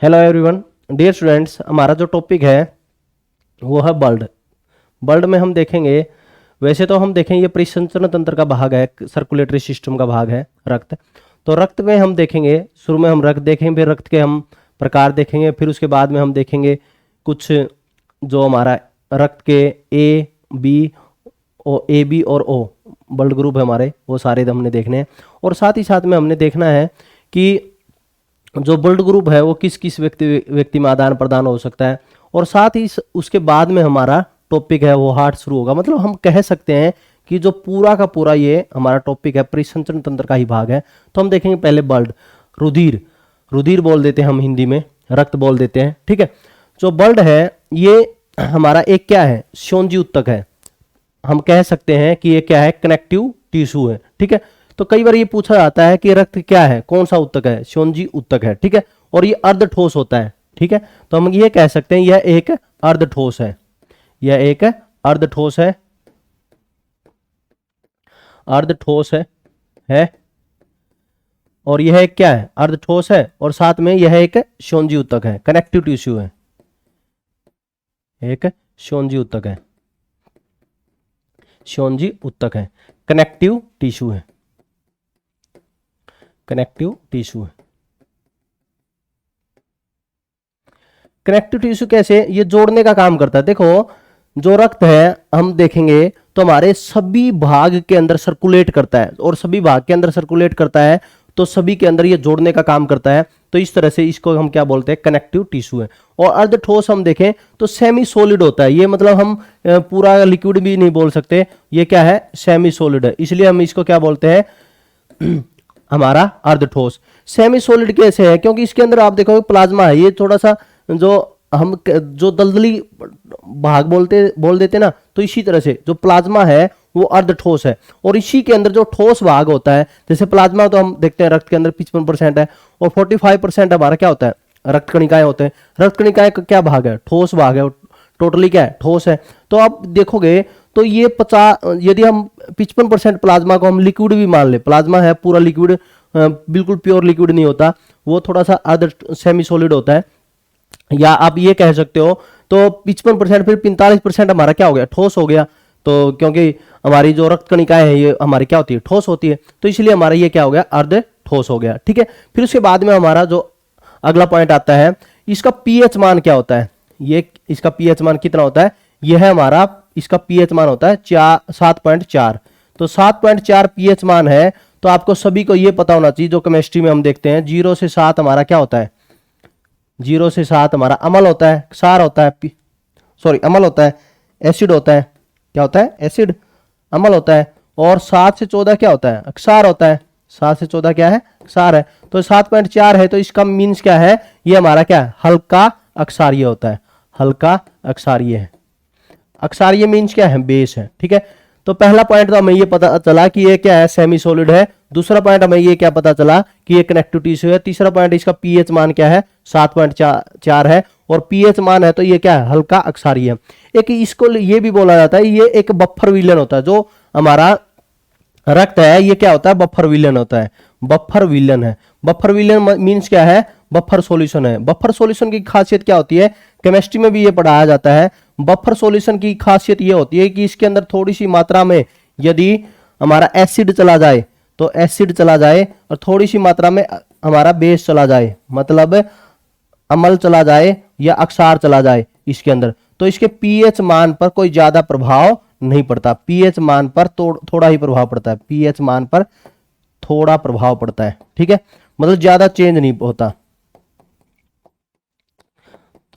Hello everyone, dear students, हमारा जो topic है वो है ब्लड। ब्लड में हम देखेंगे, वैसे तो हम देखेंगे ये परिसंचरण तंत्र का भाग है, सर्कुलेटरी सिस्टम का भाग है रक्त। तो रक्त में हम देखेंगे, शुरू में हम रक्त देखेंगे, फिर रक्त के हम प्रकार देखेंगे, फिर उसके बाद में हम देखेंगे कुछ जो हमारा रक्त के ए बी और ओ ब्लड ग्रुप है हमारे, वो सारे हमने देखने हैं। और साथ ही साथ में हमने देखना है कि जो ब्लड ग्रुप है वो किस किस व्यक्ति में आदान प्रदान हो सकता है। और साथ ही उसके बाद में हमारा टॉपिक है वो हार्ट शुरू होगा। मतलब हम कह सकते हैं कि जो पूरा का पूरा ये हमारा टॉपिक है परिसंचरण तंत्र का ही भाग है। तो हम देखेंगे पहले ब्लड, रुधिर, रुधिर बोल देते हैं हम हिंदी में, रक्त बोल देते हैं, ठीक है। जो ब्लड है ये हमारा एक क्या है, श्योंजी उत्तक है। हम कह सकते हैं कि ये क्या है, कनेक्टिव टिश्यू है, ठीक है। तो कई बार ये पूछा जाता है कि रक्त क्या है, कौन सा उत्तक है, श्योंजी उत्तक है, ठीक है। और ये अर्ध ठोस होता है, ठीक है। तो हम ये कह सकते हैं यह एक अर्ध ठोस है, यह एक अर्ध ठोस है, अर्ध ठोस है। और यह एक क्या है, अर्ध ठोस है। और साथ में यह एक श्योंजी उत्तक है, कनेक्टिव टिश्यू है, एक श्योंजी उत्तक है, श्योंजी उत्तक है, कनेक्टिव टिश्यू है, कनेक्टिव टिश्यू है। कनेक्टिव टिश्यू कैसे, ये जोड़ने का काम करता है। देखो जो रक्त है हम देखेंगे तो हमारे सभी भाग के अंदर सर्कुलेट करता है, और सभी भाग के अंदर सर्कुलेट करता है तो सभी के अंदर ये जोड़ने का काम करता है। तो इस तरह से इसको हम क्या बोलते हैं, कनेक्टिव टिश्यू है। और अर्ध ठोस हम देखें तो सेमी सॉलिड होता है। ये मतलब हम पूरा लिक्विड भी नहीं बोल सकते, ये क्या है, सेमी सॉलिड है। इसलिए हम इसको क्या बोलते हैं, हमारा अर्ध ठोस। सेमी सॉलिड कैसे है, क्योंकि इसके अंदर आप देखोगे प्लाज्मा है। ये थोड़ा सा जो हम जो दलदली भाग बोल देते ना, तो इसी तरह से जो प्लाज्मा है वो अर्ध ठोस है। और इसी के अंदर जो ठोस भाग होता है, जैसे प्लाज्मा तो हम देखते हैं रक्त के अंदर 55% है, और 45% हमारा क्या होता है, रक्त कणिकाएं होते हैं। रक्त कणिकाएं का क्या भाग है, ठोस भाग है, टोटली क्या है, ठोस है। तो आप देखोगे तो ये 50, यदि हम 55% प्लाज्मा को हम लिक्विड भी मान ले, प्लाज्मा है पूरा लिक्विड, बिल्कुल प्योर लिक्विड नहीं होता, वो थोड़ा सा अर्ध सेमी सॉलिड होता है। या आप ये कह सकते हो तो 55% फिर 45% हमारा क्या हो गया, ठोस हो गया। तो क्योंकि हमारी जो रक्त कणिकाएं हैं ये हमारी क्या होती है, ठोस होती है, तो इसलिए हमारा ये क्या हो गया, अर्ध ठोस हो गया, ठीक है। फिर उसके बाद में हमारा जो अगला पॉइंट आता है, इसका पीएच मान क्या होता है। ये इसका पीएच मान कितना होता है, यह है हमारा, इसका पीएच मान होता है 7.4। तो 7.4 पीएच मान है। तो आपको सभी को यह पता होना चाहिए, जो केमिस्ट्री में हम देखते हैं 0 से 7 हमारा क्या होता है, 0 से 7 हमारा अम्ल होता है, क्षार होता है, सॉरी अम्ल होता है, एसिड होता है, क्या होता है, एसिड, अम्ल होता है। और 7 से 14 क्या होता है, क्षार होता है, 7 से 14 क्या है, क्षार है। तो 7.4 है, तो इसका मीन्स क्या है, ये हमारा क्या है, हल्का अक्षारीय होता है, हल्का अक्षारीय है। अक्षारीय मीन्स क्या है, बेस है, ठीक है। तो पहला पॉइंट तो हमें ये पता चला कि ये क्या है, सेमी सॉलिड है। दूसरा पॉइंट हमें ये क्या पता चला कि ये कनेक्टिव टिश्यू है। तीसरा पॉइंट, इसका पीएच मान क्या है, 7.4 है। और पीएच मान है तो ये क्या है, हल्का अक्षारीय है। एक इसको ये भी बोला जाता है, ये एक बफर विलेन होता है। जो हमारा रक्त है ये क्या होता है, बफर विलेन होता है, बफर विलेन है। बफर विलेन मीन्स क्या है, बफर सॉल्यूशन है। बफर सॉल्यूशन की खासियत क्या होती है, केमिस्ट्री में भी ये पढ़ाया जाता है। बफर सॉल्यूशन की खासियत ये होती है कि इसके अंदर थोड़ी सी मात्रा में यदि हमारा एसिड चला जाए, तो एसिड चला जाए, और थोड़ी सी मात्रा में हमारा बेस चला जाए, मतलब अम्ल चला जाए या अक्षार चला जाए इसके अंदर, तो इसके पीएच मान पर कोई ज्यादा प्रभाव नहीं पड़ता। पीएच मान पर थोड़ा ही प्रभाव पड़ता है, पीएच मान पर थोड़ा प्रभाव पड़ता है, ठीक है। मतलब ज्यादा चेंज नहीं होता,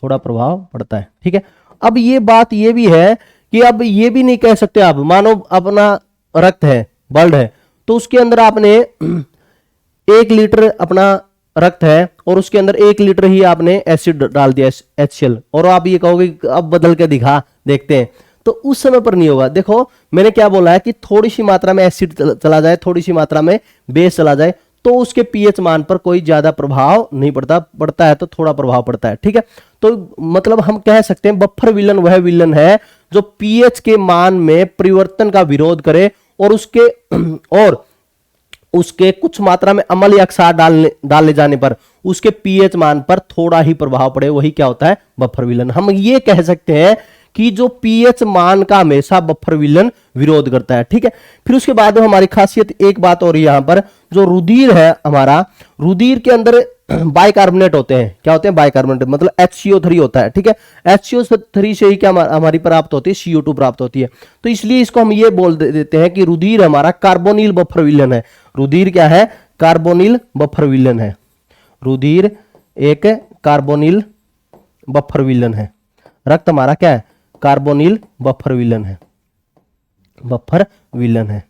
थोड़ा प्रभाव पड़ता है, ठीक है। अब ये बात ये भी है कि अब ये भी नहीं कह सकते आप, मानो अपना रक्त है, ब्लड है, तो उसके अंदर आपने 1 लीटर अपना रक्त है और उसके अंदर 1 लीटर ही आपने एसिड डाल दिया, HCl, और आप ये कहोगे अब बदल के दिखा, देखते हैं, तो उस समय पर नहीं होगा। देखो मैंने क्या बोला है कि थोड़ी सी मात्रा में एसिड चला जाए, थोड़ी सी मात्रा में बेस चला जाए, तो उसके पीएच मान पर कोई ज्यादा प्रभाव नहीं पड़ता, पड़ता है तो थोड़ा प्रभाव पड़ता है, ठीक है। तो मतलब हम कह सकते हैं बफर विलन वह विलन है जो पीएच के मान में परिवर्तन का विरोध करे और उसके कुछ मात्रा में अम्ल या क्षार डालने जाने पर उसके पीएच मान पर थोड़ा ही प्रभाव पड़े, वही क्या होता है, बफर विलन। हम ये कह सकते हैं कि जो पीएच मान का हमेशा बफर विलन विरोध करता है, ठीक है। फिर उसके बाद में हमारी खासियत एक बात और यहां पर, जो रुधिर है हमारा, रुधिर के अंदर बाइकार्बोनेट होते हैं। क्या होते हैं, बाइकार्बोनेट, मतलब HCO3 होता है, ठीक है। HCO3 से ही क्या हमारी प्राप्त होती है, CO2 प्राप्त होती है। तो इसलिए इसको हम ये बोल देते हैं कि रुधिर हमारा कार्बोनिल बफर विलन है। रुधिर क्या है, कार्बोनिल बफर विलन है। रुधिर एक कार्बोनिल बफर विलन है। रक्त हमारा क्या है, कार्बोनिल बफर विलन है, बफर विलन है।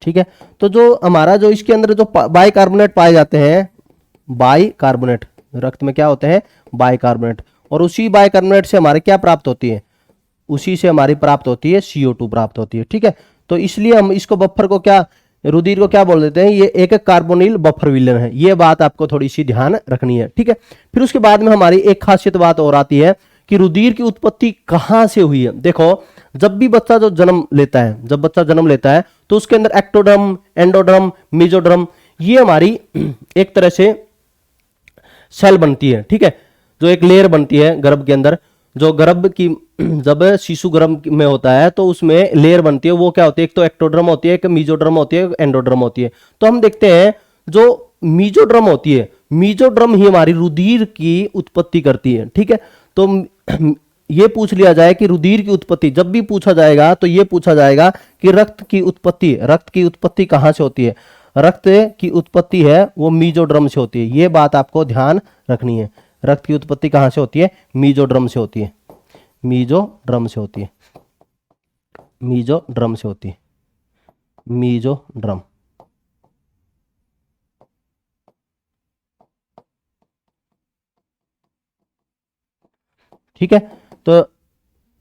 ठीक है। तो जो हमारा जो इसके अंदर जो बाइकार्बोनेट पाए जाते हैं, बाइकार्बोनेट, रक्त में क्या होते हैं, बाइकार्बोनेट, और उसी बाइकार्बोनेट से हमारे क्या प्राप्त होती है, उसी से हमारी प्राप्त होती है CO2 प्राप्त होती है, ठीक है। तो इसलिए हम इसको बफर को क्या, रुधिर को क्या बोल देते हैं, ये एक कार्बोनिल बफर विलन है। ये बात आपको थोड़ी सी ध्यान रखनी है, ठीक है। फिर उसके बाद में हमारी एक खासियत बात और आती है कि रुधिर की उत्पत्ति कहां से हुई है। देखो, जब भी बच्चा जो जन्म लेता है, जब बच्चा जन्म लेता है तो उसके अंदर एक्टोडर्म, एंडोडर्म, मेसोडर्म, ये हमारी एक तरह से सेल बनती है, ठीक है। जो एक लेयर बनती है गर्भ के अंदर, जो गर्भ की, जब शिशु गर्भ में होता है तो उसमें लेयर बनती है, वो क्या होती है, एक तो एक्टोडर्म होती है, एक मेसोडर्म होती है, एक एंडोडर्म होती है। तो हम देखते हैं जो मेसोडर्म होती है, मेसोडर्म ही हमारी रुधिर की उत्पत्ति करती है, ठीक है। तो ये पूछ लिया जाए कि रुधिर की उत्पत्ति, जब भी पूछा जाएगा तो ये पूछा जाएगा कि रक्त की उत्पत्ति, रक्त की उत्पत्ति कहां से होती है। रक्त की उत्पत्ति है वो मेसोडर्म से होती है। ये बात आपको ध्यान रखनी है। रक्त की उत्पत्ति कहां से होती है, मेसोडर्म से होती है, मेसोडर्म से होती है, मेसोडर्म से होती है, मेसोडर्म। ठीक है। तो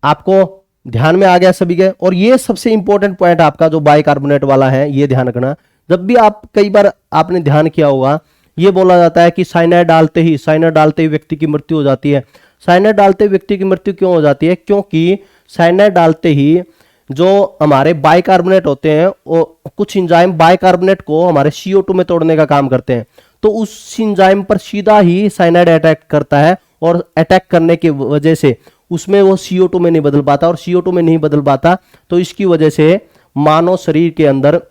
आपको ध्यान में आ गया सभी के। और ये सबसे इंपॉर्टेंट पॉइंट आपका जो बाइकार्बोनेट वाला है, ये ध्यान रखना। जब भी आप, कई बार आपने ध्यान किया होगा, ये बोला जाता है कि साइनाइड डालते ही, साइनाइड डालते ही व्यक्ति की मृत्यु हो जाती है। साइनाइड डालते ही व्यक्ति की मृत्यु क्यों हो जाती है, क्योंकि साइनाइड डालते ही जो हमारे बाइकार्बोनेट होते हैं, वो कुछ इंजाइम बाइकार्बोनेट को हमारे CO2 में तोड़ने का काम करते हैं। तो उस इंजाइम पर सीधा ही साइनाइड अटैक करता है, और अटैक करने की वजह से उसमें वो CO2 में नहीं बदल पाता, और CO2 में नहीं बदल पाता तो इसकी वजह से मानव शरीर के अंदर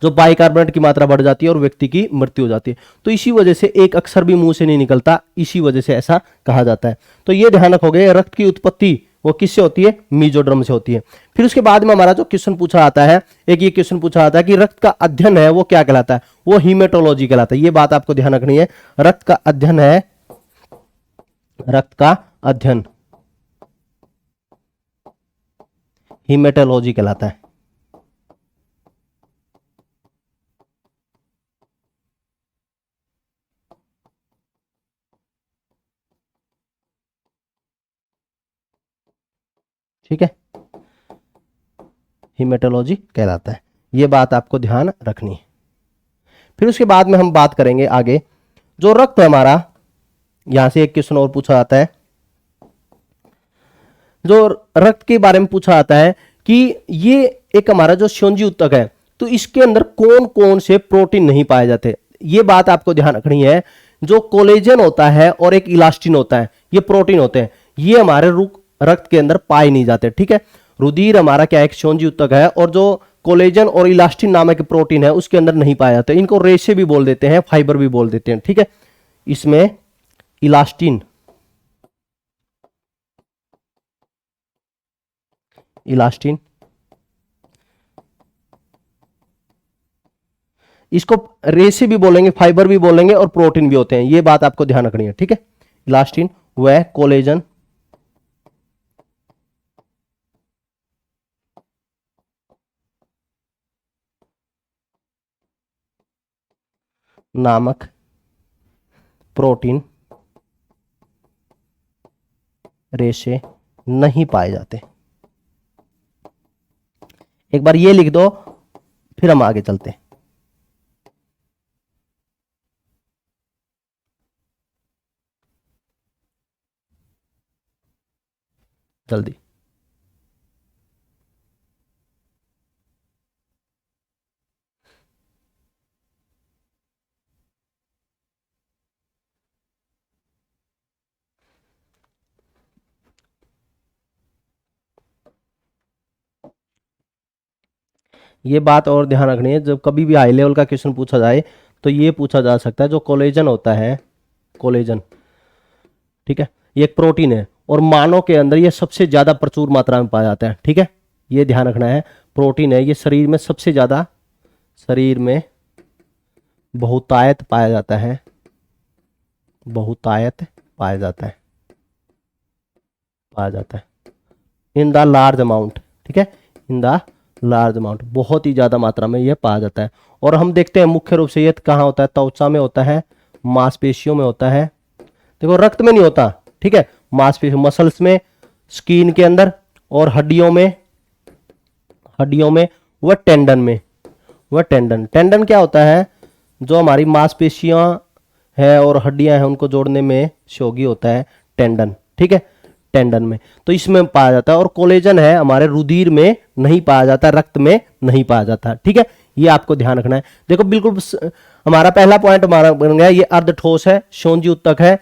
जो बाइकार्बोनेट की मात्रा बढ़ जाती है और व्यक्ति की मृत्यु हो जाती है। तो इसी वजह से एक अक्षर भी मुंह से नहीं निकलता, इसी वजह से ऐसा कहा जाता है। तो ये ध्यान रखोगे, रक्त की उत्पत्ति वो किससे होती है, मेसोडर्म से होती है। फिर उसके बाद में हमारा जो क्वेश्चन पूछा आता है, एक ये क्वेश्चन पूछा आता है कि रक्त का अध्ययन है वो क्या कहलाता है, वो हीमेटोलॉजी कहलाता है। ये बात आपको ध्यान रखनी है। रक्त का अध्ययन है, रक्त का अध्ययन हीमेटोलॉजी कहलाता है। ठीक है, हीमेटोलॉजी कहलाता है। ये बात आपको ध्यान रखनी है। फिर उसके बाद में हम बात करेंगे आगे, जो रक्त है हमारा, यहां से एक क्वेश्चन और पूछा जाता है, जो रक्त के बारे में पूछा जाता है कि ये एक हमारा जो स्योंजी ऊतक है, तो इसके अंदर कौन कौन से प्रोटीन नहीं पाए जाते। ये बात आपको ध्यान रखनी है। जो कोलेजन होता है और एक इलास्टिन होता है, ये प्रोटीन होते हैं, ये हमारे रक्त के अंदर पाए नहीं जाते, ठीक है। रुधिर हमारा क्या एक स्योंजी ऊतक है, और जो कोलेजन और इलास्टिन नामक प्रोटीन है उसके अंदर नहीं पाया जाता। इनको रेशे भी बोल देते हैं, फाइबर भी बोल देते हैं, ठीक है। इसमें इलास्टिन, इलास्टिन, इसको रेशे भी बोलेंगे, फाइबर भी बोलेंगे, और प्रोटीन भी होते हैं। ये बात आपको ध्यान रखनी है, ठीक है। इलास्टिन व कोलेजन नामक प्रोटीन रेशे नहीं पाए जाते। एक बार ये लिख दो, फिर हम आगे चलते हैं जल्दी। ये बात और ध्यान रखनी है, जब कभी भी हाई लेवल का क्वेश्चन पूछा जाए तो ये पूछा जा सकता है, जो कोलेजन होता है, कोलेजन, ठीक है, ये एक प्रोटीन है और मानव के अंदर ये सबसे ज्यादा प्रचुर मात्रा में पाया जाता है, ठीक है, ये ध्यान रखना है। प्रोटीन है, ये शरीर में सबसे ज्यादा, शरीर में बहुतायत पाया जाता है, बहुतायत पाया जाता है, पाया जाता है इन द लार्ज अमाउंट, ठीक है, इन द लार्ज अमाउंट, बहुत ही ज्यादा मात्रा में यह पाया जाता है। और हम देखते हैं मुख्य रूप से ये कहाँ होता है, त्वचा में होता है, मांसपेशियों में होता है, देखो रक्त में नहीं होता, ठीक है, मांसपेशी मसल्स में, स्किन के अंदर, और हड्डियों में, हड्डियों में, वह टेंडन में, वह टेंडन, टेंडन क्या होता है, जो हमारी मांसपेशियां है और हड्डियां हैं उनको जोड़ने में सहयोगी होता है टेंडन, ठीक है, टेंडन में, तो इसमें पाया जाता है। और कोलेजन है हमारे रुधिर में नहीं पाया जाता, रक्त में नहीं पाया जाता, ठीक है, ये आपको ध्यान रखना है। देखो बिल्कुल हमारा पहला पॉइंट हमारा बन गया, ये अर्ध ठोस है, शोंजी उत्तक है,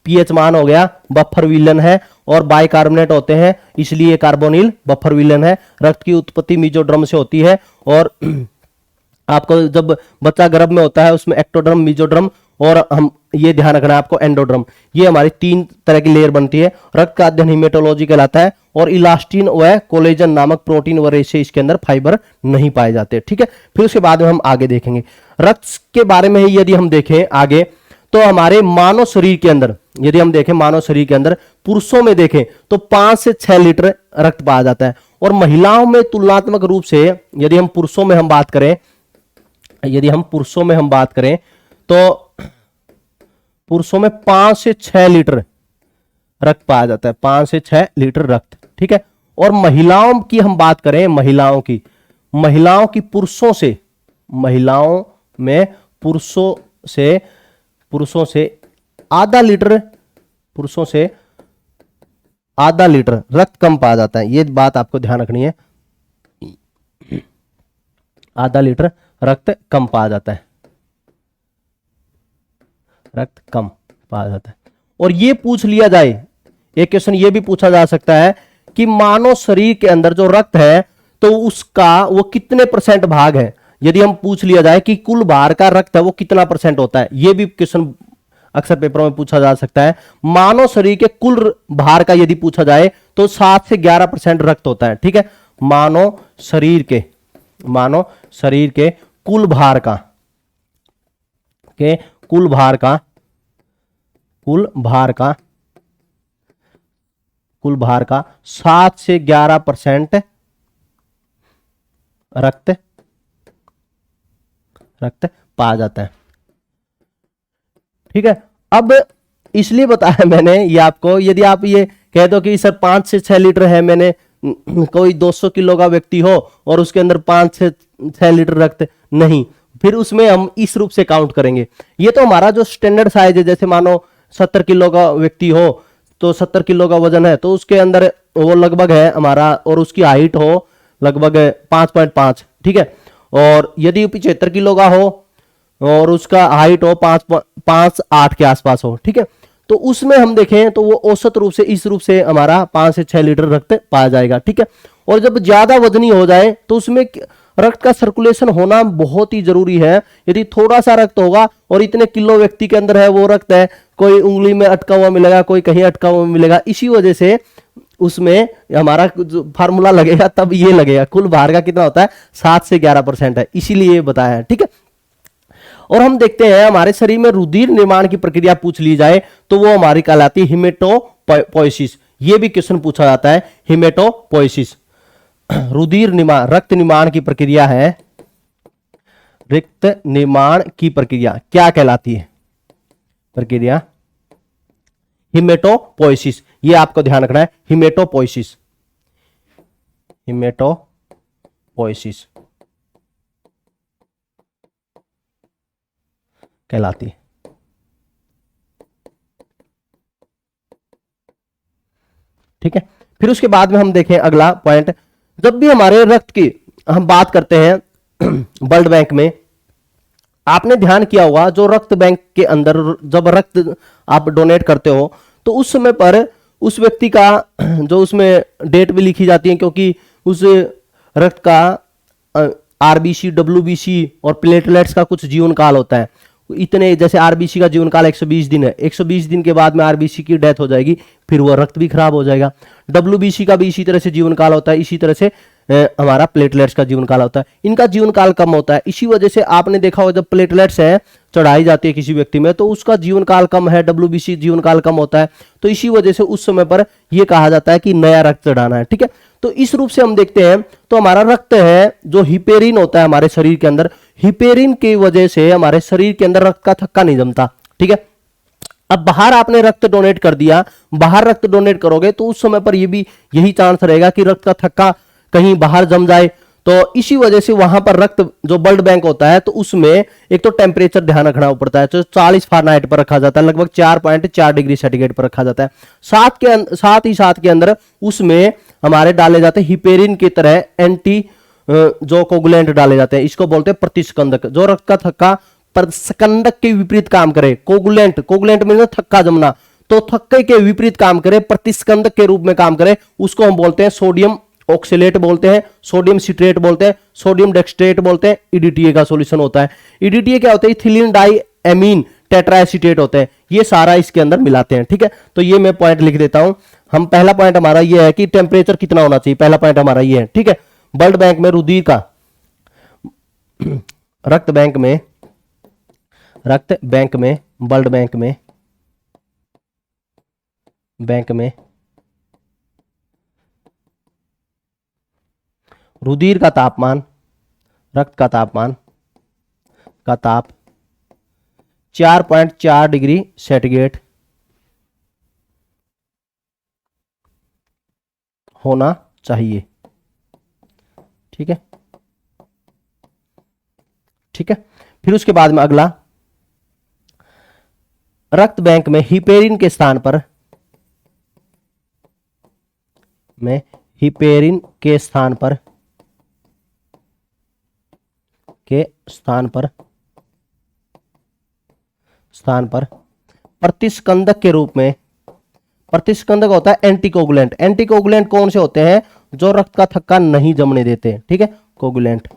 पीएच मान हो गया, बफर विलन है, और बाइकार्बोनेट होते हैं इसलिए कार्बोनिल बफर विलन है। रक्त की उत्पत्ति मेसोडर्म से होती है, और आपको जब बच्चा गर्भ में होता है उसमें एक्टोडर्म, मेसोडर्म, और हम ये ध्यान रखना है आपको एंडोड्रम, ये हमारी 3 तरह की लेयर बनती है। रक्त का अध्ययन हीमेटोलॉजी कहलाता है, और इलास्टिन व कोलेजन नामक प्रोटीन व रेशे इसके अंदर फाइबर नहीं पाए जाते, ठीक है। फिर उसके बाद में हम आगे देखेंगे रक्त के बारे में ही। यदि हम देखें आगे तो हमारे मानव शरीर के अंदर, यदि हम देखें मानव शरीर के अंदर, पुरुषों में देखें तो 5 से 6 लीटर रक्त पाया जाता है, और महिलाओं में तुलनात्मक रूप से यदि हम पुरुषों में हम बात करें, यदि हम पुरुषों में हम बात करें तो पुरुषों में 5 से 6 लीटर रक्त पाया जाता है, 5 से 6 लीटर रक्त, ठीक है। और महिलाओं की हम बात करें, महिलाओं की, महिलाओं की पुरुषों से, महिलाओं में पुरुषों से आधा लीटर, पुरुषों से आधा लीटर रक्त कम पाया जाता है, ये बात आपको ध्यान रखनी है, आधा लीटर रक्त कम पाया जाता है, रक्त कम पाया जाता है। और ये पूछ लिया जाए, एक क्वेश्चन ये भी पूछा जा सकता है कि मानव शरीर के अंदर जो रक्त है तो उसका वो कितने % भाग है। यदि हम पूछ लिया जाए कि कुल भार का रक्त है वो कितना % होता है, ये भी क्वेश्चन अक्सर पेपरों में पूछा जा सकता है। मानव शरीर के कुल भार का यदि पूछा जाए तो 7 से 11% रक्त होता है, ठीक है। मानव शरीर के कुल भार का, कुल भार का 7 से 11% रक्त पाया जाता है, ठीक है। अब इसलिए बताया मैंने ये आपको, यदि आप ये कह दो कि सर 5 से 6 लीटर है, मैंने कोई 200 किलो का व्यक्ति हो और उसके अंदर 5 से 6 लीटर रक्त नहीं, फिर उसमें हम इस रूप से काउंट करेंगे। ये तो हमारा जो स्टैंडर्ड साइज है, जैसे मानो 70 किलो का व्यक्ति हो तो 70 किलो का वजन है तो उसके अंदर वो लगभग है हमारा, और उसकी हाइट हो लगभग 5.5, ठीक है। और यदि 75 किलो का हो और उसका हाइट हो 5.8 के आसपास हो, ठीक है, तो उसमें हम देखें तो वो औसत रूप से इस रूप से हमारा 5 से 6 लीटर रक्त पाया जाएगा, ठीक है। और जब ज्यादा वजनी हो जाए तो उसमें रक्त का सर्कुलेशन होना बहुत ही जरूरी है। यदि थोड़ा सा रक्त होगा और इतने किलो व्यक्ति के अंदर है वो रक्त है, कोई उंगली में अटका हुआ मिलेगा, कोई कहीं अटका हुआ मिलेगा, इसी वजह से उसमें हमारा फार्मूला लगेगा, तब ये लगेगा कुल भार का कितना होता है, 7 से 11% है, इसीलिए बताया है, ठीक है। और हम देखते हैं हमारे शरीर में रुधिर निर्माण की प्रक्रिया पूछ ली जाए तो वो हमारी कहलाती है हीमेटोपोइसिस। ये भी क्वेश्चन पूछा जाता है, हीमेटोपोइसिस रुधिर निर्माण, रक्त निर्माण की प्रक्रिया है, रक्त निर्माण की प्रक्रिया क्या कहलाती है, प्रक्रिया हीमेटोपोइसिस। ये आपको ध्यान रखना है, हीमेटोपोइसिस, हीमेटोपोइसिस कहलाती है, ठीक है। फिर उसके बाद में हम देखें अगला पॉइंट, जब भी हमारे रक्त की हम बात करते हैं ब्लड बैंक में, आपने ध्यान किया होगा जो रक्त बैंक के अंदर जब रक्त आप डोनेट करते हो तो उस समय पर उस व्यक्ति का जो उसमें डेट भी लिखी जाती है, क्योंकि उस रक्त का आरबीसी, डब्ल्यूबीसी और प्लेटलेट्स का कुछ जीवन काल होता है। इतने, जैसे आरबीसी का जीवन काल 120 दिन है, 120 दिन के बाद में आरबीसी की डेथ हो जाएगी, फिर वो रक्त भी खराब हो जाएगा। डब्ल्यूबीसी का भी इसी तरह से जीवन काल होता है, इसी तरह से हमारा प्लेटलेट्स का जीवन काल होता है। इनका जीवन काल कम होता है, इसी वजह से आपने देखा होगा जब प्लेटलेट्स है चढ़ाई जाती है किसी व्यक्ति में तो उसका जीवन काल कम है, डब्ल्यूबीसी जीवन काल कम होता है, तो इसी वजह से उस समय पर यह कहा जाता है कि नया रक्त चढ़ाना है। ठीक है, तो इस रूप से हम देखते हैं तो हमारा रक्त है जो हिपेरिन होता है हमारे शरीर के अंदर, हिपेरिन की वजह से हमारे शरीर के अंदर रक्त का थक्का नहीं जमता। ठीक है, अब बाहर आपने रक्त डोनेट कर दिया, बाहर रक्त डोनेट करोगे तो उस समय पर ये भी यही चांस रहेगा कि रक्त का थक्का कहीं बाहर जम जाए, तो इसी वजह से वहां पर रक्त जो ब्लड बैंक होता है तो उसमें एक तो टेम्परेचर ध्यान रखना पड़ता है, तो 40 फारेनहाइट पर रखा जाता है, लगभग 4.4 डिग्री सेंटीग्रेड पर रखा जाता है। साथ के अंदर उसमें हमारे डाले जाते हैं हिपेरिन की तरह एंटी जो कोगुलेंट डाले जाते हैं, इसको बोलते हैं प्रतिस्कंदक, जो रक्त का थक्का प्रतिस्कंदक के विपरीत काम करे। कोगुलेंट, कोगुलेंट में थक्का जमना, तो थक्के के विपरीत काम करे, प्रतिस्कंदक के रूप में काम करे, उसको हम बोलते हैं सोडियम ऑक्सीलेट बोलते हैं, सोडियम सिट्रेट बोलते हैं, सोडियम डेक्सट्रेट बोलते हैं। ईडीटीए का सॉल्यूशन होता है। ईडीटीए क्या होता है? इथिलीन डाई एमीन टेट्राएसीटेट होते हैं, ये सारा इसके अंदर मिलाते हैं। ठीक है, तो ये मैं पॉइंट लिख देता हूं। हम पहला पॉइंट हमारा ये है कि टेम्परेचर कितना होना चाहिए, पहला पॉइंट हमारा ये है। ठीक है, ब्लड बैंक में रुधिर का, रक्त बैंक में, रक्त बैंक में, ब्लड बैंक में, बैंक में रुधिर का तापमान, रक्त का तापमान का ताप 4.4 डिग्री सेंटीग्रेड होना चाहिए। ठीक है, ठीक है, फिर उसके बाद में अगला, रक्त बैंक में हिपेरिन के स्थान पर, में हिपेरिन के स्थान पर, स्थान पर प्रतिस्कंदक के रूप में, प्रतिस्कंदक होता है एंटीकोगुलेंट। एंटीकोगुलेंट कौन से होते हैं? जो रक्त का थक्का नहीं जमने देते। ठीक है, कोगुलेंट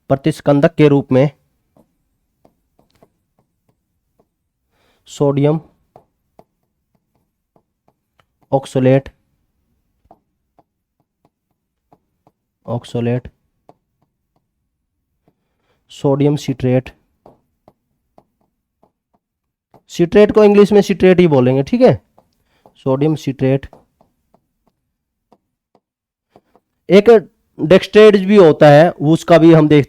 प्रतिस्कंदक के रूप में सोडियम ऑक्सोलेट, सोडियम सिट्रेट, सिट्रेट को इंग्लिश में सिट्रेट ही बोलेंगे। ठीक है, सोडियम सिट्रेट। एक डेक्सट्रेज भी होता है, उसका भी हम देख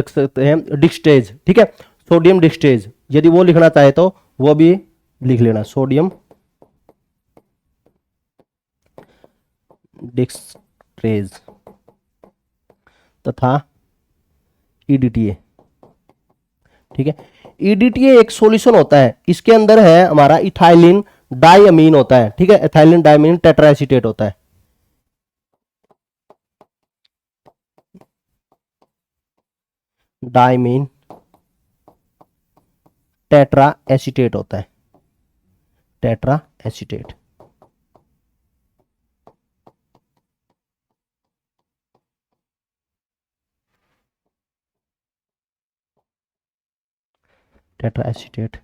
सकते हैं, डिक्सटेज। ठीक है, सोडियम डिक्सटेज, यदि वो लिखना चाहे तो वो भी लिख लेना, सोडियम डिक्सट्रेज तथा ईडीटीए। ठीक है, ईडीटीए एक सॉल्यूशन होता है, इसके अंदर है हमारा इथाइलिन डाइअमीन होता है। ठीक है, इथाइलिन डाइअमीन टेट्राएसीटेट होता है, डाइमीन टेट्रा एसीटेट होता है, टेट्रा एसीटेट। Tetra acetate.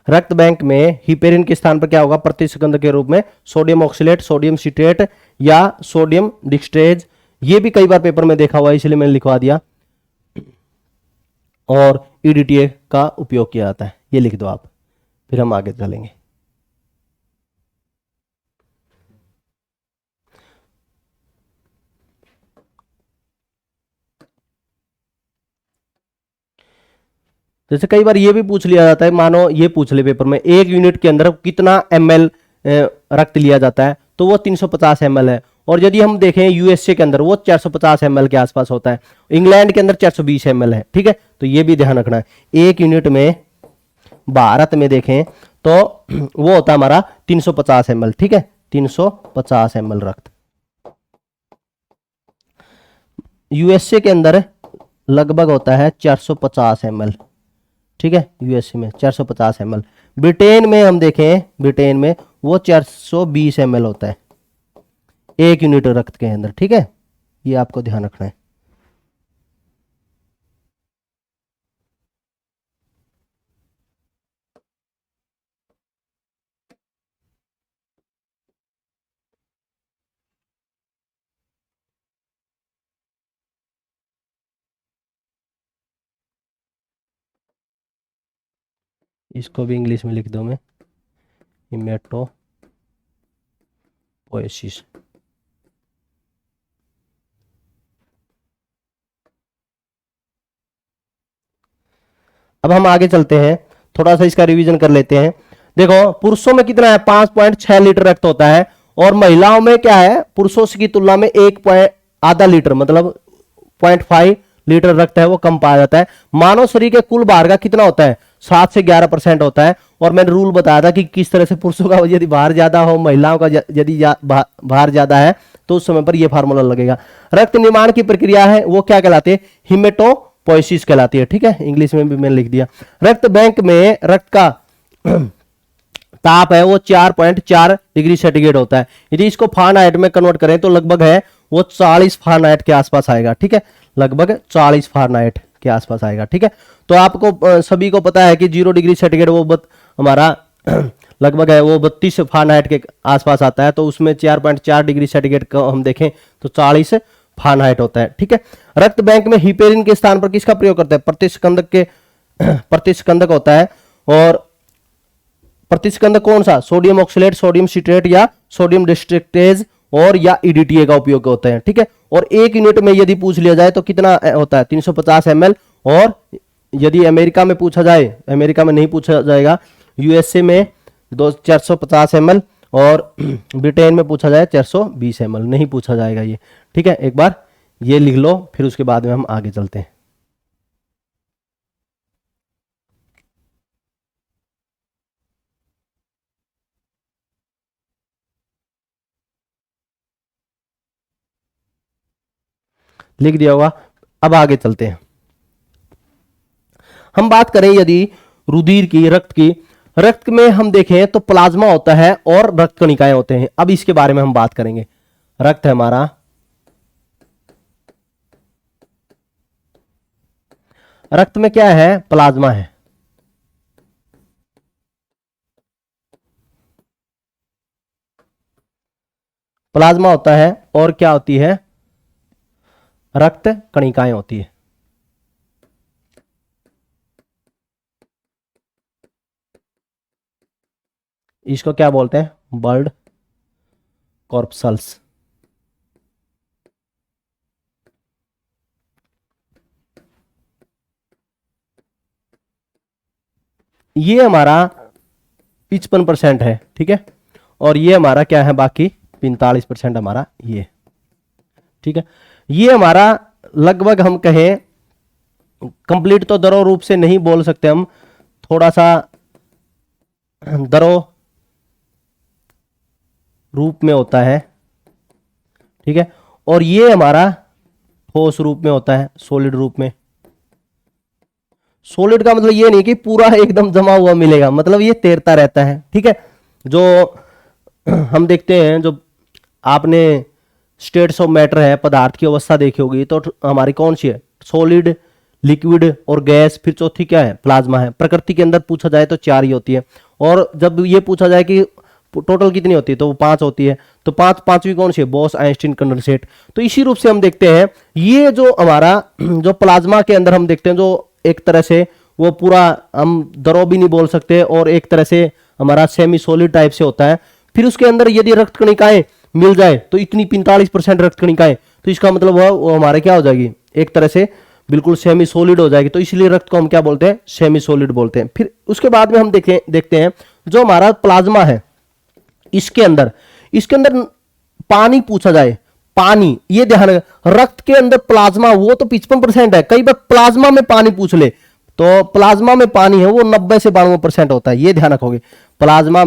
रक्त बैंक में हिपेरिन के स्थान पर क्या होगा? प्रतिस्कंदक के रूप में सोडियम ऑक्सीलेट, सोडियम सिट्रेट या सोडियम डिक्सट्रेज। ये भी कई बार पेपर में देखा हुआ है, इसलिए मैंने लिखवा दिया। और ईडीटीए का उपयोग किया जाता है, ये लिख दो आप, फिर हम आगे चलेंगे। जैसे कई बार ये भी पूछ लिया जाता है, मानो ये पूछ ले पेपर में, एक यूनिट के अंदर कितना ml रक्त लिया जाता है, तो वो 350 ml है। और यदि हम देखें यूएसए के अंदर वो 450 ml के आसपास होता है, इंग्लैंड के अंदर 420 ml है। ठीक है, तो ये भी ध्यान रखना है। एक यूनिट में भारत में देखें तो वो होता है हमारा 350 ml। ठीक है, 350 ml रक्त। यूएसए के अंदर लगभग होता है 450 ml, ठीक है, यूएसए में 450 ml। ब्रिटेन में हम देखें, ब्रिटेन में वो 420 ml होता है 1 यूनिट रक्त के अंदर। ठीक है, ये आपको ध्यान रखना है। इसको भी इंग्लिश में लिख दो मैं, हिमेटोपोएसिस। अब हम आगे चलते हैं, थोड़ा सा इसका रिवीजन कर लेते हैं। देखो पुरुषों में कितना है, 5.6 लीटर रक्त होता है, और महिलाओं में क्या है, पुरुषों की तुलना में आधा लीटर मतलब 0.5 लीटर रक्त है वो कम पाया जाता है। मानव शरीर के कुल भार का कितना होता है, 7 से 11% होता है। और मैंने रूल बताया था कि किस तरह से पुरुषों का यदि भार ज्यादा हो, महिलाओं का यदि भार ज्यादा है, तो उस समय पर यह फार्मूला लगेगा। रक्त निर्माण की प्रक्रिया है वो क्या कहलाती है, हिमेटोपोएसिस कहलाती है। ठीक है, इंग्लिश में भी मैंने लिख दिया। रक्त बैंक में रक्त का ताप है वो 4.4 डिग्री सेंटीग्रेड होता है। यदि इसको फारेनहाइट में कन्वर्ट करें तो लगभग है वो 40 फारेनहाइट के आसपास आएगा। ठीक है, लगभग 40 फारेनहाइट के आसपास आएगा। ठीक है, तो आपको सभी को पता है कि 0 डिग्री सेंटीग्रेड वो हमारा लगभग है वो 32 फारेनहाइट के आसपास आता है, तो उसमें 4.4 डिग्री सेंटीग्रेड का हम देखें तो 40 फारेनहाइट होता है। ठीक है, रक्त बैंक में हिपेरिन के स्थान पर किसका प्रयोग करते हैं, प्रतिस्कंदक होता है। और प्रतिस्कंदक कौन सा, सोडियम ऑक्सलेट, सोडियम सिट्रेट या सोडियम डिस्ट्रिक्टेज और या ईडीटीए का उपयोग होते हैं। ठीक है, और 1 यूनिट में यदि पूछ लिया जाए तो कितना होता है, 350 ml। और यदि अमेरिका में पूछा जाए, अमेरिका में नहीं पूछा जाएगा, यूएसए में 450 ml, और ब्रिटेन में पूछा जाए 420 ml, नहीं पूछा जाएगा ये। ठीक है, एक बार ये लिख लो, फिर उसके बाद में हम आगे चलते हैं। लिख दिया होगा। अब आगे चलते हैं, हम बात करें यदि रुधिर की, रक्त की। रक्त में हम देखें तो प्लाज्मा होता है और रक्त कणिकाएं होते हैं। अब इसके बारे में हम बात करेंगे। रक्त है हमारा, रक्त में क्या है, प्लाज्मा है। प्लाज्मा होता है और क्या होती है, रक्त कणिकाएं होती है। इसको क्या बोलते हैं, ब्लड कॉर्पसल्स। ये हमारा 55% है। ठीक है, और ये हमारा क्या है, बाकी 45% हमारा ये। ठीक है, ये हमारा लगभग हम कहें कंप्लीट तो दरो रूप से नहीं बोल सकते हम, थोड़ा सा दरो रूप में होता है। ठीक है, और ये हमारा ठोस रूप में होता है, सॉलिड रूप में। सॉलिड का मतलब ये नहीं कि पूरा एकदम जमा हुआ मिलेगा, मतलब ये तैरता रहता है। ठीक है, जो हम देखते हैं, जो आपने स्टेट्स ऑफ मैटर है, पदार्थ की अवस्था देखी होगी, तो हमारी कौन सी है, सॉलिड, लिक्विड और गैस, फिर चौथी क्या है, प्लाज्मा है। प्रकृति के अंदर पूछा जाए तो 4 ही होती है, और जब ये पूछा जाए कि टोटल कितनी होती है तो वो 5 होती है। तो पांचवी कौन सी है, बॉस, आइंस्टीन, कंडेंसेट। तो इसी रूप से हम देखते हैं ये जो हमारा जो प्लाज्मा के अंदर हम देखते हैं, जो एक तरह से वो पूरा हम दरो भी नहीं बोल सकते, और एक तरह से हमारा सेमी सॉलिड टाइप से होता है। फिर उसके अंदर यदि रक्त कणिकाएं मिल जाए तो इतनी 45% रक्त कणिकाएं, तो इसका मतलब वो हमारे क्या हो जाएगी, एक तरह से बिल्कुल सेमी सॉलिड हो जाएगी। तो इसलिए रक्त को हम क्या बोलते हैं, सेमी सॉलिड बोलते हैं। फिर उसके बाद में हम देखते हैं जो हमारा प्लाज्मा है, इसके अंदर पानी पूछा जाए, पानी, ये ध्यान रखें, रक्त के अंदर प्लाज्मा वो तो 55% है, कई बार प्लाज्मा में पानी पूछ ले तो प्लाज्मा में पानी है वो 90 से 92% होता है, ये ध्यान रखोगे। प्लाज्मा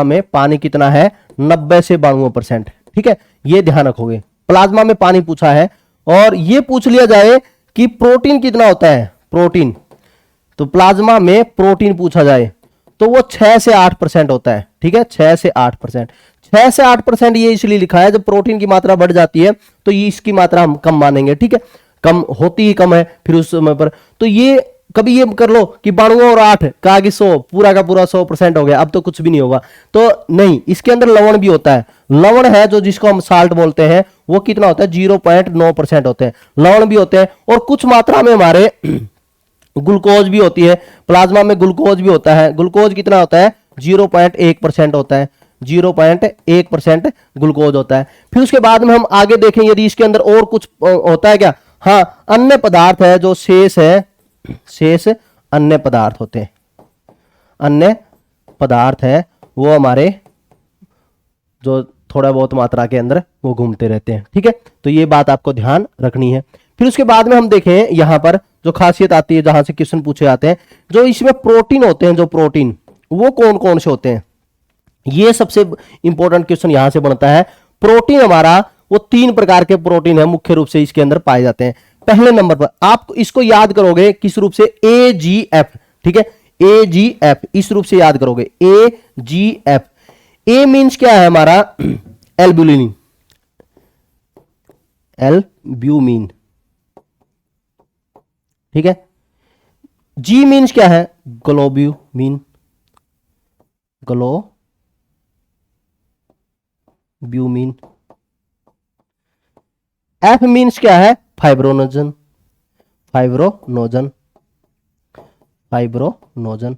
में पानी कितना है, 90 से 92%। ठीक है, ये ध्यान रखोगे, प्लाज्मा में पानी पूछा है। और ये पूछ लिया जाए कि प्रोटीन कितना होता है, प्रोटीन, तो प्लाज्मा में प्रोटीन पूछा जाए तो वो 6 से 8% होता है। ठीक है, 6 से 8%। 6 से 8% ये इसलिए लिखा है, जब प्रोटीन की मात्रा बढ़ जाती है तो ये इसकी मात्रा हम कम मानेंगे। ठीक है, कम होती ही कम है फिर उस समय पर। तो ये कभी ये कर लो कि 92 और 8 का 100 पूरा का पूरा 100% हो गया, अब तो कुछ भी नहीं होगा। तो नहीं, इसके अंदर लवण भी होता है। लवण है जो जिसको हम साल्ट बोलते हैं, वो कितना होता है 0.9% होते हैं। लवण भी होते हैं और कुछ मात्रा में हमारे ग्लूकोज भी होती है। प्लाज्मा में ग्लूकोज भी होता है। ग्लूकोज कितना होता है 0.1% होता है। 0.1% ग्लूकोज होता है। फिर उसके बाद में हम आगे देखें यदि इसके अंदर और कुछ होता है क्या। हाँ, अन्य पदार्थ है जो शेष है, शेष अन्य पदार्थ होते हैं। अन्य पदार्थ है वो हमारे जो थोड़ा बहुत मात्रा के अंदर वो घूमते रहते हैं। ठीक है, तो ये बात आपको ध्यान रखनी है। फिर उसके बाद में हम देखें यहां पर जो खासियत आती है, जहां से क्वेश्चन पूछे जाते हैं, जो इसमें प्रोटीन होते हैं, जो प्रोटीन वो कौन कौन से होते हैं, ये सबसे इंपॉर्टेंट क्वेश्चन यहां से बनता है। प्रोटीन हमारा वो 3 प्रकार के प्रोटीन है मुख्य रूप से इसके अंदर पाए जाते हैं। पहले नंबर पर आप इसको याद करोगे किस रूप से, AGF। ठीक है, AGF इस रूप से याद करोगे, AGF। ए मीन्स क्या है हमारा एल्ब्यूमिन, एल्ब्यूमिन। ठीक है, जी मीन्स क्या है ग्लोब्यूमिन, ग्लोब्यूमिन। एफ मीन्स क्या है फाइब्रोनोजन, फाइब्रोनोजन, फाइब्रोनोजन।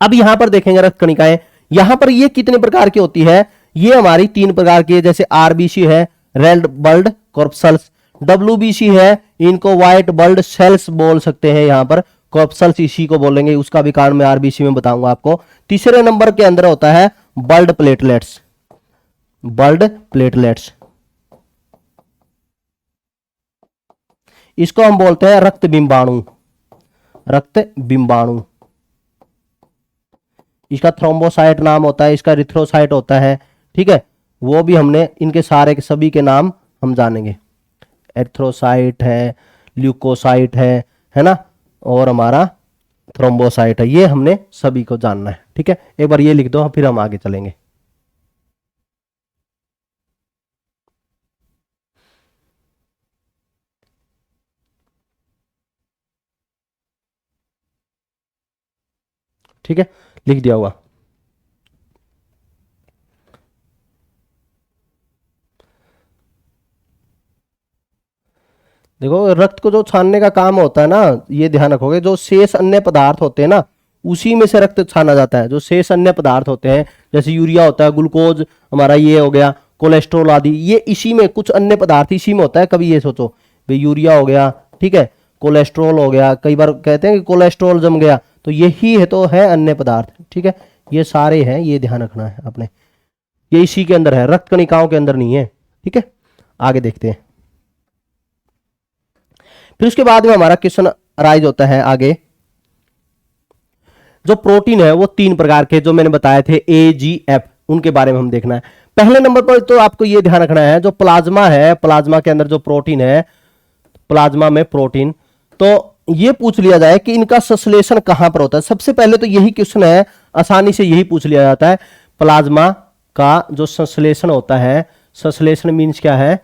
अब यहां पर देखेंगे रक्त कणिकाएं, यहां पर ये कितने प्रकार की होती है, ये हमारी 3 प्रकार की है। जैसे आरबीसी है रेड ब्लड कॉर्पसल्स, डब्ल्यूबीसी है इनको व्हाइट ब्लड सेल्स बोल सकते हैं, यहां पर कॉर्पसल्स इसी को बोलेंगे, उसका भी कारण मैं आरबीसी में बताऊंगा आपको। तीसरे नंबर के अंदर होता है ब्लड प्लेटलेट्स, ब्लड प्लेटलेट्स, इसको हम बोलते हैं रक्त बिंबाणु, रक्त बिंबाणु। इसका थ्रोम्बोसाइट नाम होता है, इसका रिथ्रोसाइट होता है। ठीक है, वो भी हमने इनके सारे के सभी के नाम हम जानेंगे। एरिथ्रोसाइट है, ल्यूकोसाइट है ना, और हमारा थ्रोम्बोसाइट है, ये हमने सभी को जानना है। ठीक है, एक बार ये लिख दो फिर हम आगे चलेंगे। ठीक है, लिख दिया हुआ। देखो रक्त को जो छानने का काम होता है ना, ये ध्यान रखोगे, जो शेष अन्य पदार्थ होते हैं ना उसी में से रक्त छाना जाता है। जो शेष अन्य पदार्थ होते हैं जैसे यूरिया होता है, ग्लूकोज हमारा ये हो गया, कोलेस्ट्रॉल आदि, ये इसी में कुछ अन्य पदार्थ इसी में होता है। कभी ये सोचो भाई यूरिया हो गया, ठीक है, कोलेस्ट्रॉल हो गया, कई बार कहते हैं कि कोलेस्ट्रॉल जम गया, तो यही है, तो है अन्य पदार्थ। ठीक है, ये सारे हैं, ये ध्यान रखना है आपने, ये इसी के अंदर है, रक्त कणिकाओं के अंदर नहीं है। ठीक है, आगे देखते हैं। फिर उसके बाद में हमारा क्वेश्चन राइज होता है आगे, जो प्रोटीन है वो 3 प्रकार के जो मैंने बताए थे AGF, उनके बारे में हम देखना है। पहले नंबर पर तो आपको ये ध्यान रखना है, जो प्लाज्मा है, प्लाज्मा के अंदर जो प्रोटीन है, प्लाज्मा में प्रोटीन, तो ये पूछ लिया जाए कि इनका संश्लेषण कहां पर होता है। सबसे पहले तो यही क्वेश्चन है, आसानी से यही पूछ लिया जाता है, प्लाज्मा का जो संश्लेषण होता है, संश्लेषण मीन्स क्या है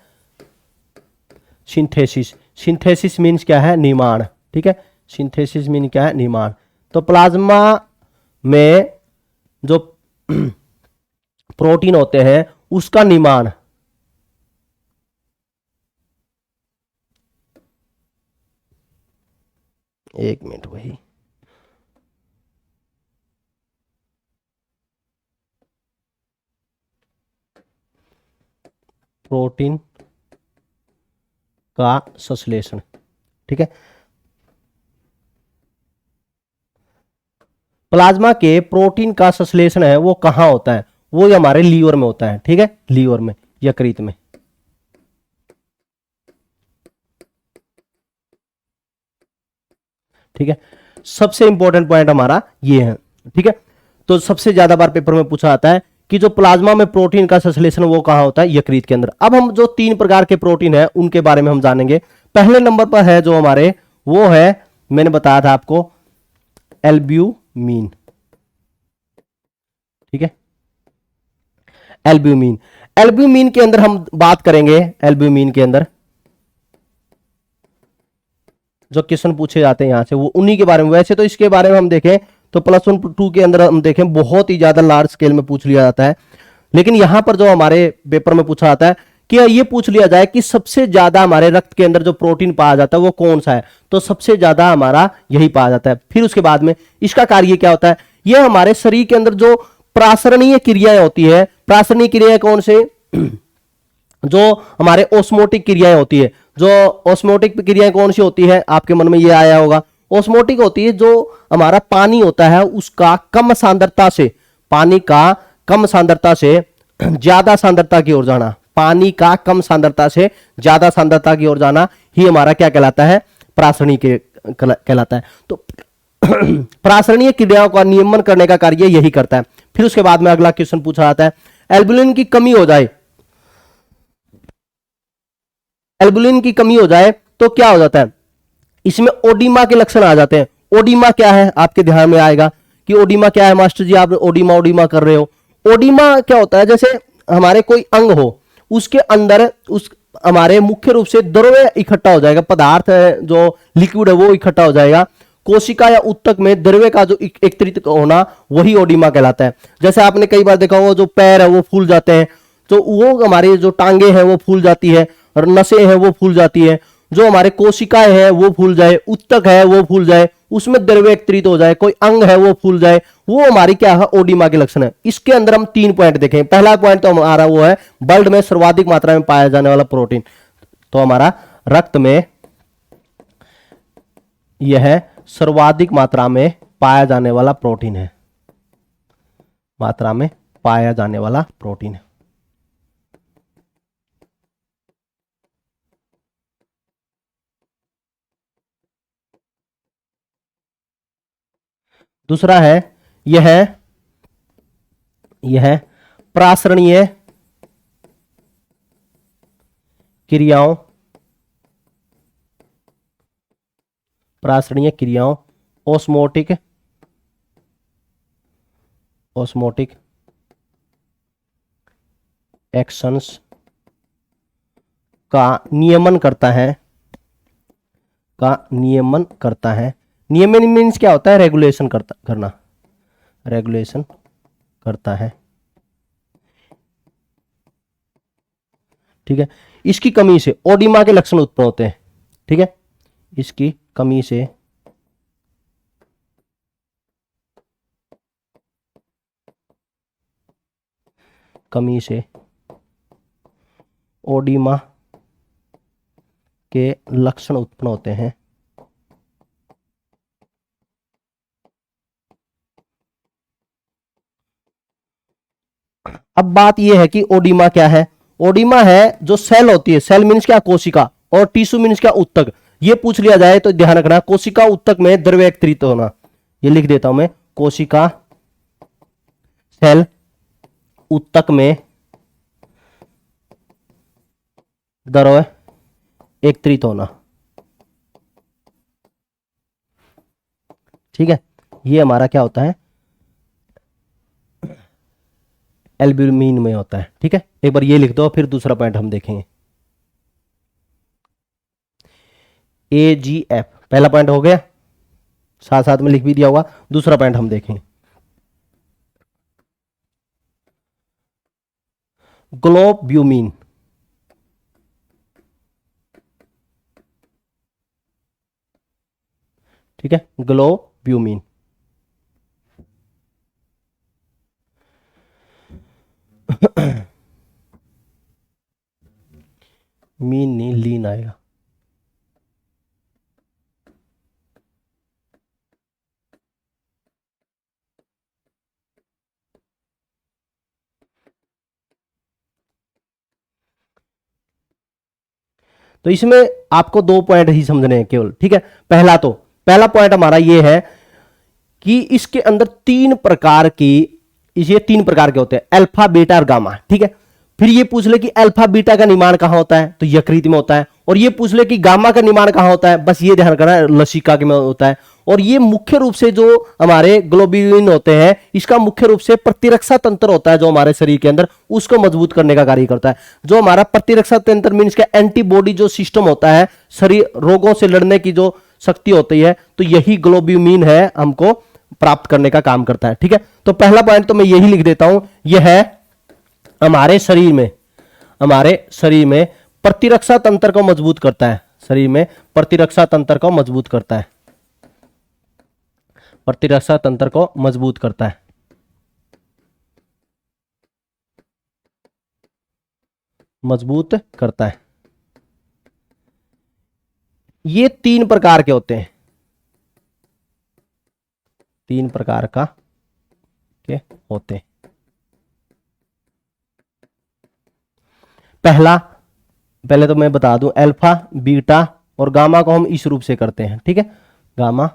सिंथेसिस, सिंथेसिस मीन्स क्या है निर्माण। ठीक है, सिंथेसिस मीन क्या है निर्माण। तो प्लाज्मा में जो प्रोटीन होते हैं उसका निर्माण, एक मिनट वही, प्रोटीन का संश्लेषण। ठीक है, प्लाज्मा के प्रोटीन का संश्लेषण है वो कहां होता है, वो हमारे लीवर में होता है। ठीक है, लीवर में, यकृत में। ठीक है, सबसे इंपॉर्टेंट पॉइंट हमारा ये है। ठीक है, तो सबसे ज्यादा बार पेपर में पूछा जाता है कि जो प्लाज्मा में प्रोटीन का संश्लेषण वो कहां होता है, यकृत के अंदर। अब हम जो 3 प्रकार के प्रोटीन है उनके बारे में हम जानेंगे। पहले नंबर पर है जो हमारे, वो है, मैंने बताया था आपको, एल्ब्यूमिन। ठीक है, एल्ब्यूमिन। एल्ब्यूमिन के अंदर हम बात करेंगे, एल्ब्यूमिन के अंदर जो क्वेश्चन पूछे जाते हैं यहां से वो उन्हीं के बारे में। वैसे तो इसके बारे में हम देखें तो +1 2 के अंदर हम देखें बहुत ही ज्यादा लार्ज स्केल में पूछ लिया जाता है, लेकिन यहां पर जो हमारे पेपर में पूछा जाता है कि ये पूछ लिया जाए कि सबसे ज्यादा हमारे रक्त के अंदर जो प्रोटीन पाया जाता है वो कौन सा है, तो सबसे ज्यादा हमारा यही पाया जाता है। फिर उसके बाद में इसका कार्य क्या होता है, यह हमारे शरीर के अंदर जो प्रासरणीय क्रियाएं होती है, प्रासरणीय क्रियाएं कौन से, जो हमारे ऑस्मोटिक क्रियाएं होती है, जो ऑस्मोटिक क्रियाएं कौन सी होती है, आपके मन में ये आया होगा। ऑस्मोटिक होती है जो हमारा पानी होता है उसका कम सांद्रता से, पानी का कम सांद्रता से ज्यादा सांद्रता की ओर जाना, पानी का कम सांद्रता से ज्यादा सांद्रता की ओर जाना ही हमारा क्या कहलाता है, प्रासरणीय कहलाता है। तो प्रासरणीय क्रियाओं का नियमन करने का कार्य यही करता है। फिर उसके बाद में अगला क्वेश्चन पूछा जाता है, एल्बुलिन की कमी हो जाए, एल्बुलिन की कमी हो जाए तो क्या हो जाता है, इसमें ओडीमा के लक्षण आ जाते हैं। ओडीमा क्या है, आपके ध्यान में आएगा कि ओडीमा क्या है, मास्टर जी आप ओडीमा ओडीमा कर रहे हो। ओडीमा क्या होता है, जैसे हमारे कोई अंग हो उसके अंदर उस हमारे मुख्य रूप से द्रव्य इकट्ठा हो जाएगा, पदार्थ है जो लिक्विड है वो इकट्ठा हो जाएगा, कोशिका या उत्तक में द्रव्य का जो एकत्रित होना वही ओडीमा कहलाता है। जैसे आपने कई बार देखा होगा जो पैर है वो फूल जाते हैं, तो वो हमारी जो टांगे हैं वो फूल जाती है, और नसें हैं वो फूल जाती है, जो हमारे कोशिकाएं हैं वो फूल जाए, उत्तक है वो फूल जाए, उसमें द्रव्य एकत्रित हो जाए, कोई अंग है वो फूल जाए, वो हमारी क्या है, ओडीमा के लक्षण है। इसके अंदर हम 3 पॉइंट देखें। पहला पॉइंट तो हमारा वो है ब्लड में सर्वाधिक मात्रा में पाया जाने वाला प्रोटीन, तो हमारा रक्त में यह सर्वाधिक मात्रा में पाया जाने वाला प्रोटीन है, मात्रा में पाया जाने वाला प्रोटीन है। दूसरा है यह प्रासरणीय क्रियाओं, प्रासरणीय क्रियाओं, ऑस्मोटिक एक्शंस का नियमन करता है, नियमन मीन्स क्या होता है, रेगुलेशन करना, रेगुलेशन करता है। ठीक है, इसकी कमी से ओडीमा के लक्षण उत्पन्न होते हैं। ठीक है, इसकी कमी से ओडीमा के लक्षण उत्पन्न होते हैं। अब बात यह है कि ओडीमा क्या है। ओडीमा है जो सेल होती है, सेल मीन्स क्या, कोशिका, और टिश्यू मीन्स क्या, उत्तक। ये पूछ लिया जाए तो ध्यान रखना, कोशिका उत्तक में द्रव्य एकत्रित होना, ये लिख देता हूं मैं, कोशिका सेल उत्तक में द्रव्य एकत्रित होना। ठीक है, ये हमारा क्या होता है, एल्ब्यूमिन में होता है। ठीक है, एक बार ये लिख दो, फिर दूसरा पॉइंट हम देखेंगे। AGF पहला पॉइंट हो गया, साथ साथ में लिख भी दिया होगा। दूसरा पॉइंट हम देखेंगे, ग्लोब्यूमिन। ठीक है, ग्लोब्यूमिन। मीन नहीं, लीन आएगा। तो इसमें आपको 2 पॉइंट ही समझने हैं केवल। ठीक है, पहला पॉइंट हमारा ये है कि इसके अंदर 3 प्रकार की ये 3 प्रकार के होते हैं, अल्फा बीटा और गामा, ठीक है। फिर ये पूछ ले कि अल्फा बीटा का निर्माण कहां होता है, तो यकृत में होता है। और ये पूछ ले कि गामा का निर्माण कहां होता है, बस ये ध्यान रखना है लसिका के में होता है। और ये मुख्य रूप से जो हमारे ग्लोब्यूलिन होते हैं, इसका मुख्य रूप से प्रतिरक्षा तंत्र होता है जो हमारे शरीर के अंदर, उसको मजबूत करने का कार्य करता है। जो हमारा प्रतिरक्षा तंत्र मीन्स का एंटीबॉडी जो सिस्टम होता है, शरीर रोगों से लड़ने की जो शक्ति होती है, तो यही ग्लोब्यूलिन है हमको प्राप्त करने का काम करता है, ठीक है। तो पहला पॉइंट तो मैं यही लिख देता हूं, यह है हमारे शरीर में प्रतिरक्षा तंत्र को मजबूत करता है, शरीर में प्रतिरक्षा तंत्र को मजबूत करता है, प्रतिरक्षा तंत्र को मजबूत करता है। मजबूत करता है। ये 3 प्रकार के होते हैं, 3 प्रकार का के होते हैं। पहले तो मैं बता दूं, अल्फा बीटा और गामा को हम इस रूप से करते हैं, ठीक है। गामा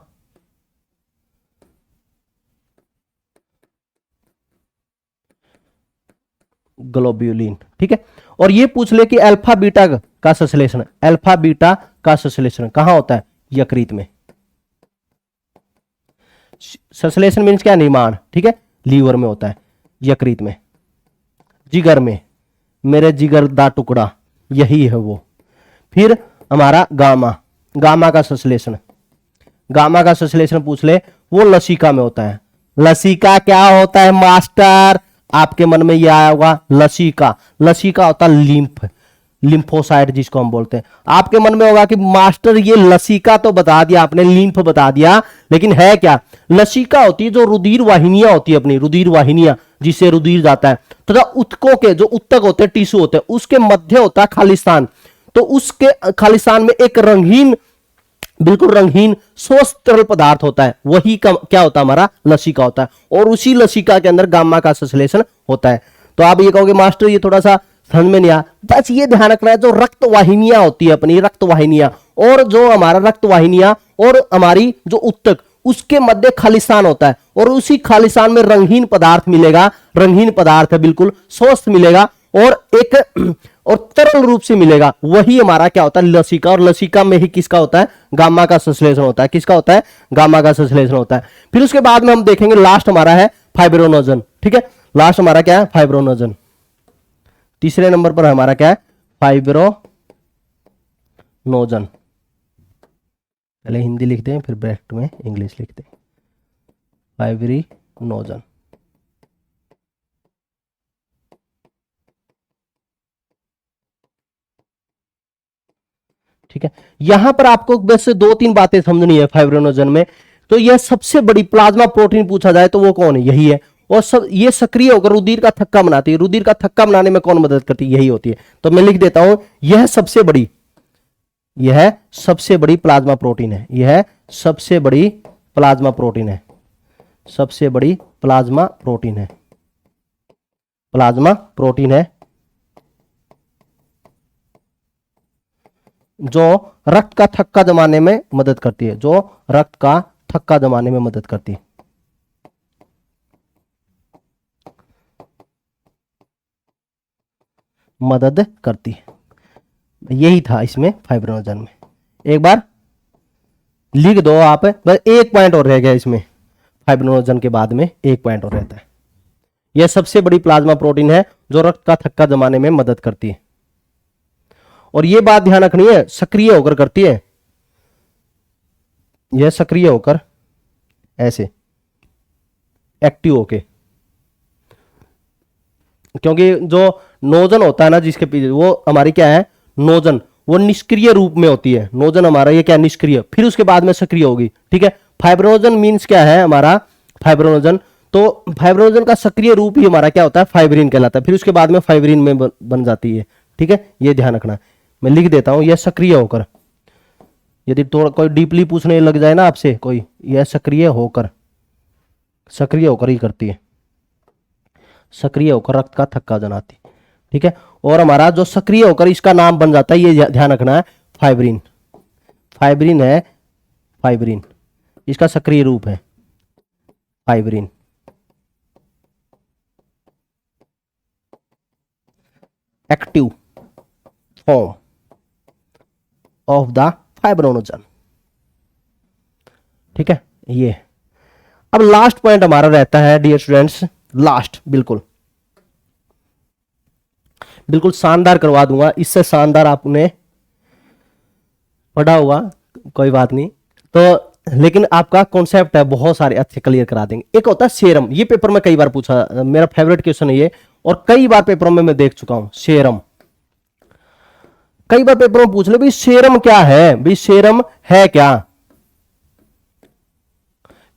ग्लोब्यूलिन, ठीक है। और ये पूछ ले कि अल्फा बीटा का संश्लेषण, अल्फा बीटा का संश्लेषण कहां होता है, यकृत में। संश्लेषण मीन्स क्या, निर्माण, ठीक है, लीवर में होता है, यकृत में, जिगर में, मेरे जिगर दा टुकड़ा, यही है वो। फिर हमारा गामा, गामा का संश्लेषण, गामा का संश्लेषण पूछ ले, वो लसिका में होता है। लसिका क्या होता है मास्टर, आपके मन में यह आया होगा, लसिका, लसिका होता है लिम्फ, लिम्फोसाइट जिसको हम बोलते हैं। आपके मन में होगा कि मास्टर ये लसिका तो बता दिया आपने, लिम्फ बता दिया, लेकिन है क्या। लसिका होती है जो रुधिर वाहिनियां होती है, अपनी रुधिर वाहिनियां जिससे रुधिर जाता है, तथा उत्तकों के जो उत्तक होते हैं, टिश्यू होते हैं, उसके मध्य होता है खालिस्तान। तो उसके खालिस्तान में एक रंगीन, बिल्कुल रंगीन स्वस्थ तरल पदार्थ होता है, वही क्या होता है, हमारा लसिका होता है। और उसी लसिका के अंदर गामा का संश्लेषण होता है। तो आप ये कहोगे मास्टर ये थोड़ा सा समझ में नहीं आया, बस ये ध्यान रखना है, जो रक्त वाहिनियां होती है अपनी, रक्त वाहिनियां, और जो हमारा रक्त वाहिनियां और हमारी जो उत्तक, उसके मध्य खालिस्तान होता है। और उसी खालिस्तान में रंगीन पदार्थ मिलेगा, रंगीन पदार्थ है, बिल्कुल स्वस्थ मिलेगा और एक और तरल रूप से मिलेगा, वही हमारा क्या होता है, लसिका। और लसिका में ही किसका होता है, गामा का संश्लेषण होता है। किसका होता है, गामा का संश्लेषण होता है। फिर उसके बाद में हम देखेंगे, लास्ट हमारा है फाइब्रोनोजन, ठीक है। लास्ट हमारा क्या है, फाइब्रोनोजन। तीसरे नंबर पर हमारा क्या है, फाइब्रोनोजन। पहले हिंदी लिखते हैं, फिर ब्रैकेट में इंग्लिश लिखते हैं, फाइब्रिनोजन। ठीक है। यहां पर आपको वैसे 2-3 बातें समझनी है फाइब्रोनोजन में। तो यह सबसे बड़ी प्लाज्मा प्रोटीन पूछा जाए तो वो कौन है, यही है। और सब ये सक्रिय होकर रुधिर का थक्का बनाती है। रुधिर का थक्का बनाने में कौन मदद करती है, यही होती है। तो मैं लिख देता हूं, यह सबसे बड़ी प्लाज्मा प्रोटीन है। यह सबसे बड़ी प्लाज्मा प्रोटीन है, सबसे बड़ी प्लाज्मा प्रोटीन है, प्लाज्मा प्रोटीन है जो रक्त का थक्का जमाने में मदद करती है, जो रक्त का थक्का जमाने में मदद करती है। मदद करती है, यही था इसमें फाइब्रोनोजन में। एक बार लिख दो आप, बस एक पॉइंट और रह गया इसमें, फाइब्रोनोजन के बाद में एक पॉइंट और रहता है। यह सबसे बड़ी प्लाज्मा प्रोटीन है जो रक्त का थक्का जमाने में मदद करती है। और यह बात ध्यान रखनी है, सक्रिय होकर करती है। यह सक्रिय होकर ऐसे एक्टिव होके, क्योंकि जो नोजन होता है ना जिसके पीछे, वो हमारी क्या है, नोजन, वो निष्क्रिय रूप में होती है। नोजन हमारा ये क्या, निष्क्रिय, फिर उसके बाद में सक्रिय होगी, ठीक है। फाइब्रोनोजन मींस क्या है हमारा, फाइब्रोनोजन, तो फाइब्रोनोजन का सक्रिय रूप ही हमारा क्या होता है, फाइब्रिन कहलाता है। फिर उसके बाद में फाइब्रिन में बन जाती है, ठीक है। ये ध्यान रखना, मैं लिख देता हूं, यह सक्रिय होकर, यदि थोड़ा कोई डीपली पूछने लग जाए ना आपसे कोई, यह सक्रिय होकर ही करती है, सक्रिय होकर रक्त का थक्का जमाती, ठीक है। और हमारा जो सक्रिय होकर इसका नाम बन जाता है, ये ध्यान रखना है, फाइब्रिन। फाइब्रिन है, फाइब्रिन इसका सक्रिय रूप है, fibrin. Active form of the fibrinogen. ठीक है, ये अब लास्ट पॉइंट हमारा रहता है डियर स्टूडेंट्स, लास्ट बिल्कुल बिल्कुल शानदार करवा दूंगा, इससे शानदार आपने पढ़ा हुआ कोई बात नहीं तो, लेकिन आपका कॉन्सेप्ट है बहुत सारे अच्छे क्लियर करा देंगे। एक होता है सेरम, ये पेपर में कई बार पूछा, मेरा फेवरेट क्वेश्चन है ये, और कई बार पेपरों में मैं देख चुका हूं। सेरम कई बार पेपरों में पूछ ले भाई सेरम क्या है, भाई सेरम है क्या,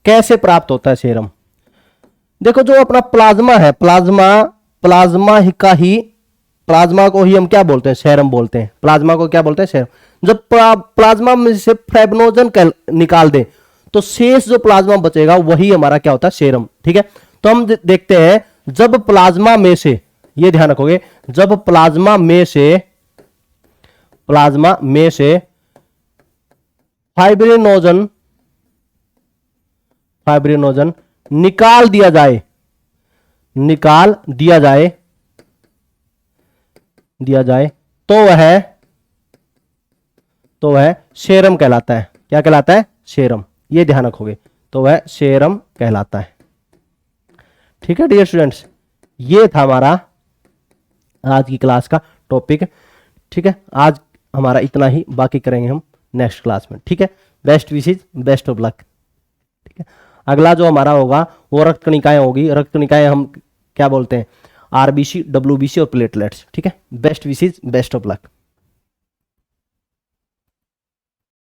कैसे प्राप्त होता है सेरम। देखो जो अपना प्लाज्मा है, प्लाज्मा को ही हम क्या बोलते हैं, सेरम बोलते हैं। प्लाज्मा को क्या बोलते हैं, सेरम। जब प्लाज्मा में से फाइब्रोनोजन निकाल दें तो शेष जो प्लाज्मा बचेगा वही हमारा क्या होता है, सेरम। ठीक है, तो हम देखते हैं जब प्लाज्मा में से, ये ध्यान रखोगे, जब प्लाज्मा में से फाइब्रिनोजन निकाल दिया जाए तो वह सेरम कहलाता है। क्या कहलाता है, सेरम। ये ध्यान रखोगे, तो वह सेरम कहलाता है। ठीक है डियर स्टूडेंट्स, ये था हमारा आज की क्लास का टॉपिक। ठीक है, आज हमारा इतना ही, बाकी करेंगे हम नेक्स्ट क्लास में। ठीक है, best wishes, best of luck. ठीक है, अगला जो हमारा होगा वो रक्त कणिकाएं होगी। रक्त कणिकाएं हम क्या बोलते हैं, आरबीसी, डब्ल्यूबीसी और प्लेटलेट्स। ठीक है, best wishes, best of luck.